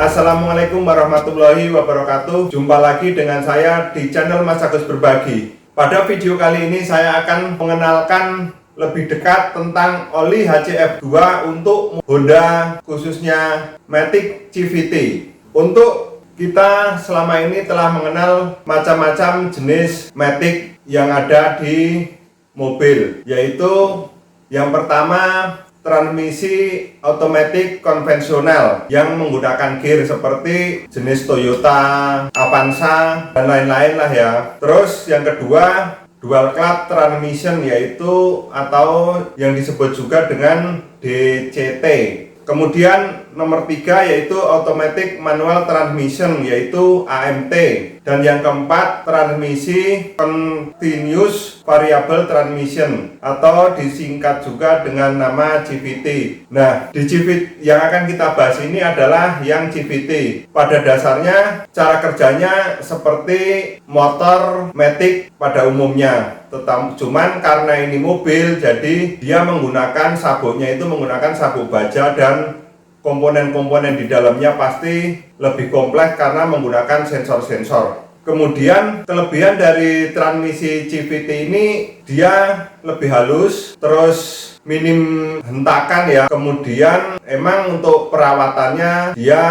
Assalamualaikum warahmatullahi wabarakatuh. Jumpa lagi dengan saya di channel Mas Agus Berbagi. Pada video kali ini saya akan mengenalkan lebih dekat tentang oli HCF2 untuk Honda, khususnya Matic CVT. Untuk kita selama ini telah mengenal macam-macam jenis Matic yang ada di mobil, yaitu yang pertama transmisi otomatis konvensional yang menggunakan gear seperti jenis Toyota, Avanza, dan lain-lain lah ya. Terus yang kedua, dual clutch transmission, yaitu atau yang disebut juga dengan DCT. Kemudian nomor 3 yaitu automatic manual transmission, yaitu AMT. Dan yang keempat, transmisi continuous variable transmission atau disingkat juga dengan nama CVT. Nah, di CVT yang akan kita bahas ini adalah yang CVT. Pada dasarnya cara kerjanya seperti motor Matic pada umumnya. Cuman karena ini mobil, jadi dia menggunakan sabuknya itu menggunakan sabuk baja, dan komponen-komponen di dalamnya pasti lebih kompleks karena menggunakan sensor-sensor. Kemudian kelebihan dari transmisi CVT ini, dia lebih halus, terus minim hentakan ya. Kemudian emang untuk perawatannya dia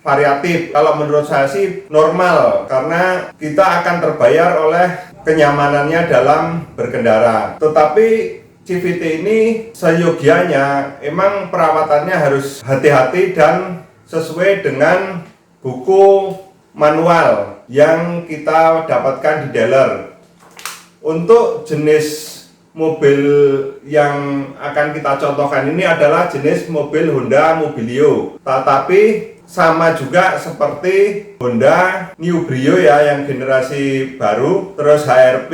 variatif. Kalau menurut saya sih normal, karena kita akan terbayar oleh kenyamanannya dalam berkendara. Tetapi CVT ini seyogianya emang perawatannya harus hati-hati dan sesuai dengan buku manual yang kita dapatkan di dealer. Untuk jenis mobil yang akan kita contohkan ini adalah jenis mobil Honda Mobilio, tetapi sama juga seperti Honda New Brio ya, yang generasi baru, terus HRV,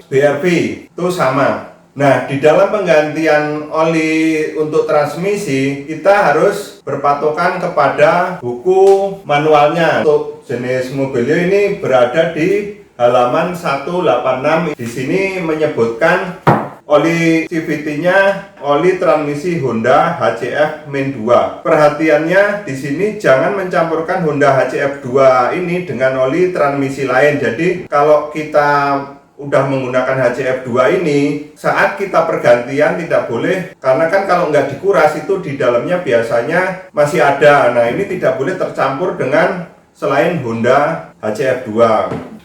BRV itu sama. Nah, di dalam penggantian oli untuk transmisi, kita harus berpatokan kepada buku manualnya. Untuk jenis Mobilio ini berada di halaman 186. Di sini menyebutkan oli CVT-nya oli transmisi Honda HCF Main 2. Perhatiannya di sini jangan mencampurkan Honda HCF 2 ini dengan oli transmisi lain. Jadi kalau kita udah menggunakan HCF2 ini, saat kita pergantian tidak boleh, karena kan kalau nggak dikuras itu di dalamnya biasanya masih ada. Nah, ini tidak boleh tercampur dengan selain Honda HCF2.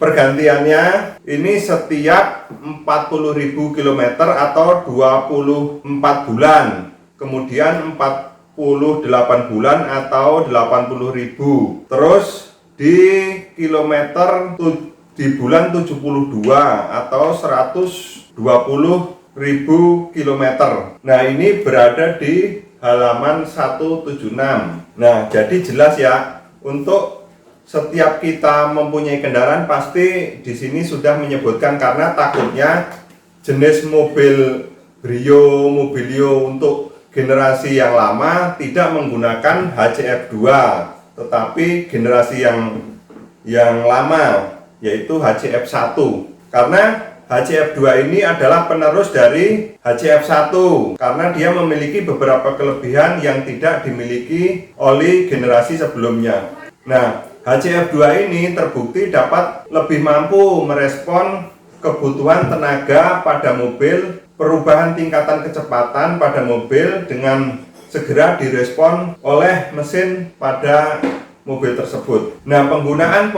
Pergantiannya ini setiap 40.000 km atau 24 bulan. Kemudian 48 bulan atau 80.000. Terus di kilometer di bulan 72 atau 120.000 km. Nah, ini berada di halaman 176. Nah, jadi jelas ya, untuk setiap kita mempunyai kendaraan pasti di sini sudah menyebutkan, karena takutnya jenis mobil Brio, Mobilio untuk generasi yang lama tidak menggunakan HCF2, tetapi generasi yang lama yaitu HCF1, karena HCF2 ini adalah penerus dari HCF1 karena dia memiliki beberapa kelebihan yang tidak dimiliki oleh generasi sebelumnya. Nah, HCF2 ini terbukti dapat lebih mampu merespon kebutuhan tenaga pada mobil, perubahan tingkatan kecepatan pada mobil dengan segera direspon oleh mesin pada mobil tersebut. Nah, penggunaan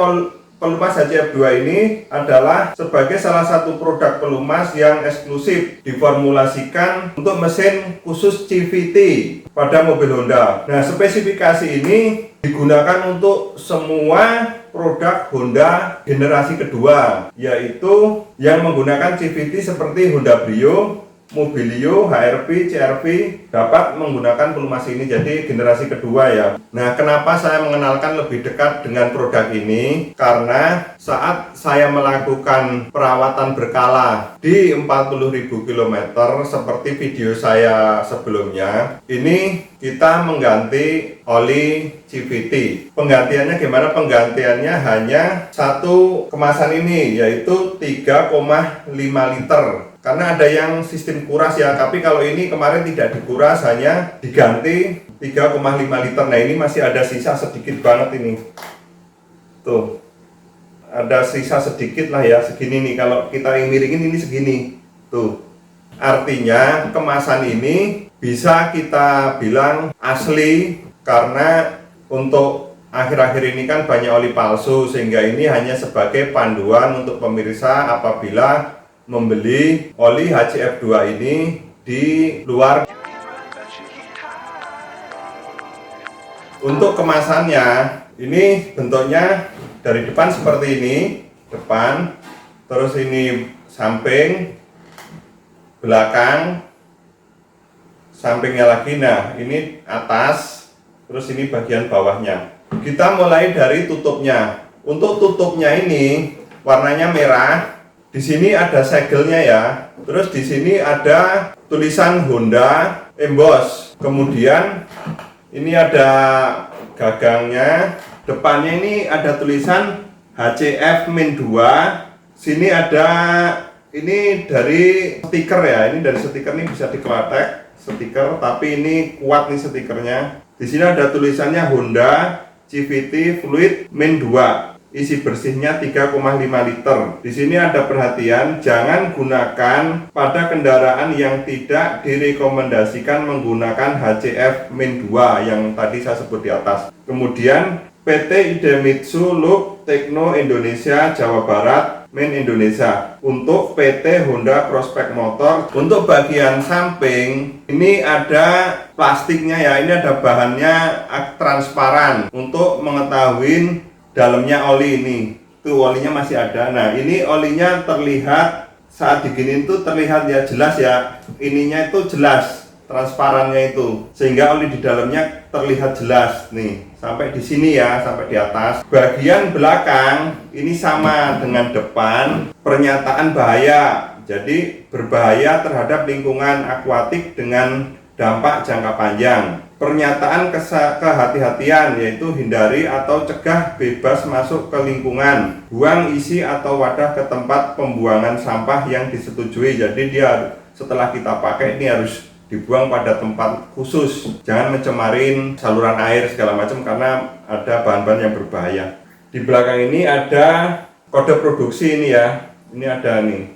pelumas HCF2 ini adalah sebagai salah satu produk pelumas yang eksklusif diformulasikan untuk mesin khusus CVT pada mobil Honda. Nah, spesifikasi ini digunakan untuk semua produk Honda generasi kedua, yaitu yang menggunakan CVT seperti Honda Brio, Mobilio, HRV, CRV dapat menggunakan pelumas ini, jadi generasi kedua ya. Nah, kenapa saya mengenalkan lebih dekat dengan produk ini? Karena saat saya melakukan perawatan berkala di 40.000 km seperti video saya sebelumnya, ini kita mengganti oli CVT. Penggantiannya gimana? Penggantiannya hanya satu kemasan ini, yaitu 3,5 liter. karena ada yang sistem kuras ya, tapi kalau ini kemarin tidak dikuras, hanya diganti 3,5 liter. Nah ini masih ada sisa sedikit banget ini, tuh ada sisa sedikit lah ya, segini nih. Kalau kita miringin ini segini tuh, artinya kemasan ini bisa kita bilang asli, karena untuk akhir-akhir ini kan banyak oli palsu, sehingga ini hanya sebagai panduan untuk pemirsa apabila membeli oli HCF2 ini di luar. Untuk kemasannya ini bentuknya dari depan seperti ini, depan, terus ini samping, belakang, sampingnya lagi. Nah ini atas, terus ini bagian bawahnya. Kita mulai dari tutupnya. Untuk tutupnya ini warnanya merah. Di sini ada segelnya ya. Terus di sini ada tulisan Honda emboss. Kemudian ini ada gagangnya. Depannya ini ada tulisan HCF Min 2. Sini ada, ini dari stiker ya. Ini dari stiker, ini bisa dikeletek stiker, tapi ini kuat nih stikernya. Di sini ada tulisannya Honda CVT Fluid Min 2. Isi bersihnya 3,5 liter. Di sini ada perhatian, jangan gunakan pada kendaraan yang tidak direkomendasikan menggunakan HCF Min 2 yang tadi saya sebut di atas. Kemudian PT Idemitsu Loop Tekno Indonesia Jawa Barat Min Indonesia. Untuk PT Honda Prospect Motor, untuk bagian samping ini ada plastiknya ya, ini ada bahannya transparan untuk mengetahui dalamnya oli ini. Tuh olinya masih ada. Nah ini olinya terlihat saat diginin tuh terlihat ya, jelas ya, ininya itu jelas, transparannya itu, sehingga oli di dalamnya terlihat jelas nih, sampai di sini ya, sampai di atas. Bagian belakang ini sama dengan depan, pernyataan bahaya, jadi berbahaya terhadap lingkungan akuatik dengan dampak jangka panjang. Pernyataan kehati-hatian, yaitu hindari atau cegah bebas masuk ke lingkungan, buang isi atau wadah ke tempat pembuangan sampah yang disetujui. Jadi dia setelah kita pakai ini harus dibuang pada tempat khusus, jangan mencemarin saluran air segala macam karena ada bahan-bahan yang berbahaya. Di belakang ini ada kode produksi ini ya, ini ada nih.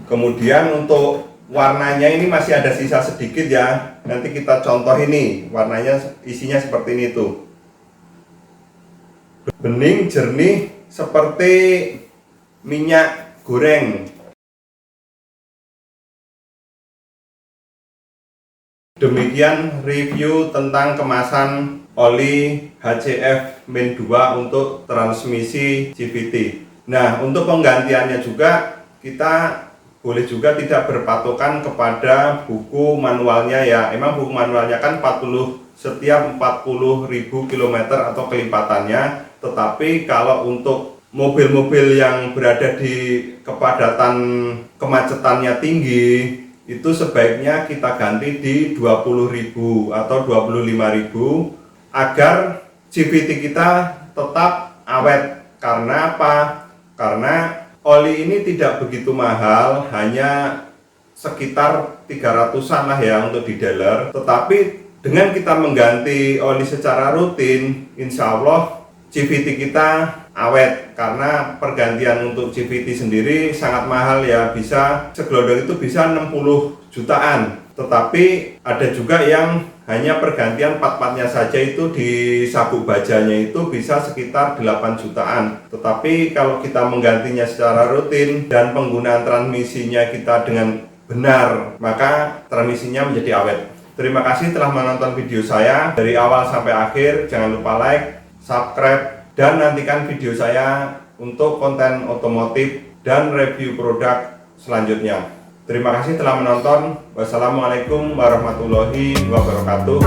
Kemudian untuk warnanya ini masih ada sisa sedikit ya, nanti kita contoh ini warnanya, isinya seperti ini tuh, bening jernih seperti minyak goreng. Demikian review tentang kemasan oli HCF Min 2 untuk transmisi CVT. Nah untuk penggantiannya juga kita boleh juga tidak berpatokan kepada buku manualnya ya. Emang buku manualnya kan 40 setiap 40.000 km atau kelipatannya. Tetapi kalau untuk mobil-mobil yang berada di kepadatan kemacetannya tinggi, itu sebaiknya kita ganti di 20.000 atau 25.000 agar CVT kita tetap awet. Karena apa? Karena oli ini tidak begitu mahal, hanya sekitar 300-an lah ya untuk di dealer. Tetapi dengan kita mengganti oli secara rutin, insya Allah CVT kita awet. Karena pergantian untuk CVT sendiri sangat mahal ya, bisa segelodong itu bisa 60 jutaan. Tetapi ada juga yang hanya pergantian part-partnya saja itu di sabuk bajanya itu bisa sekitar 8 jutaan. Tetapi kalau kita menggantinya secara rutin dan penggunaan transmisinya kita dengan benar, maka transmisinya menjadi awet. Terima kasih telah menonton video saya dari awal sampai akhir. Jangan lupa like, subscribe, dan nantikan video saya untuk konten otomotif dan review produk selanjutnya. Terima kasih telah menonton. Wassalamualaikum warahmatullahi wabarakatuh.